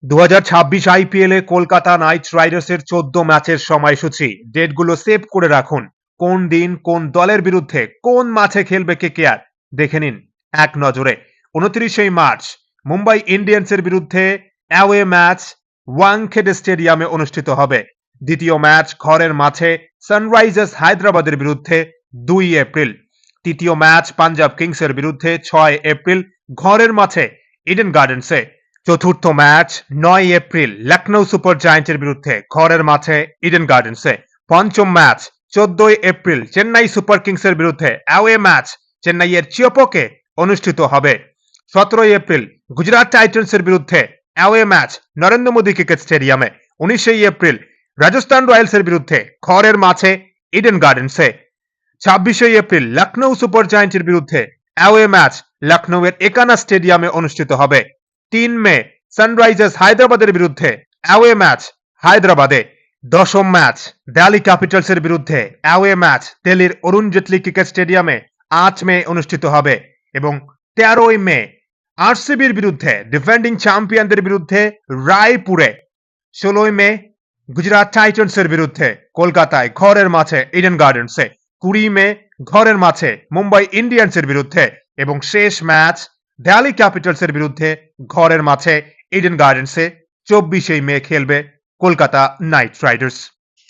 2026 আইপিএলে কলকাতা নাইট রাইডার্সের 14 ম্যাচের সময়সূচি ডেটগুলো সেভ করে রাখুন। কোন দিন কোন দলের বিরুদ্ধে কোন মাঠে খেলবে কেকেআর দেখে নিন এক নজরে। 29 মার্চ মুম্বাই ইন্ডিয়ান্সের বিরুদ্ধে অ্যাওয়ে ম্যাচ ওয়াংখেড়ে স্টেডিয়ামে অনুষ্ঠিত হবে। দ্বিতীয় ম্যাচ ঘরের মাঠে সানরাইজার্স হায়দ্রাবাদের বিরুদ্ধে 2 এপ্রিল। তৃতীয় ম্যাচ পাঞ্জাব কিংসের বিরুদ্ধে 6 এপ্রিল ঘরের মাঠে ইডেন গার্ডেন্সে। চতুর্থ ম্যাচ 9 এপ্রিল লখনৌ সুপার জায়ান্টের বিরুদ্ধে ঘরের মাঠে ইডেন গার্ডেন্সে। পঞ্চম ম্যাচ 14 এপ্রিল চেন্নাই সুপার কিংসের বিরুদ্ধে অ্যাওয়ে ম্যাচ চেন্নাইয়ের চিয়োপোকে অনুষ্ঠিত হবে। 17 এপ্রিল গুজরাট টাইটান্সের বিরুদ্ধে away match Narendra Modi cricket স্টেডিয়ামে। 19 এপ্রিল রাজস্থান রয়্যালসের বিরুদ্ধে ঘরের মাঠে ইডেন গার্ডেন্সে। 26 এপ্রিল লখনৌ সুপার জায়ান্টের বিরুদ্ধে অ্যাওয়ে ম্যাচ লখনৌয়ের একানা স্টেডিয়ামে অনুষ্ঠিত হবে। 3 মে সানরাইজার্স হায়দ্রাবাদের বিরুদ্ধে অ্যাওয়ে ম্যাচ হায়দ্রাবাদে। দশম ম্যাচ দিল্লি ক্যাপিটালসের বিরুদ্ধে অ্যাওয়ে ম্যাচ দিল্লির অরুণ জেটলি ক্রিকেট স্টেডিয়ামে 8 মে অনুষ্ঠিত হবে এবং 13 মে আরসিবির বিরুদ্ধে ডিফেন্ডিং চ্যাম্পিয়নদের বিরুদ্ধে রায়পুরে। 16 মে গুজরাট টাইটান্সের বিরুদ্ধে কলকাতায় ঘরের মাঠে ইডেন গার্ডেন্সে। 20 মে ঘরের মাঠে মুম্বাই ইন্ডিয়ান্সের বিরুদ্ধে এবং শেষ ম্যাচ দিল্লি ক্যাপিটালসের বিরুদ্ধে ঘরের মাঠে ইডেন গার্ডেন্সে 24 মে খেলবে কলকাতা নাইট রাইডার্স।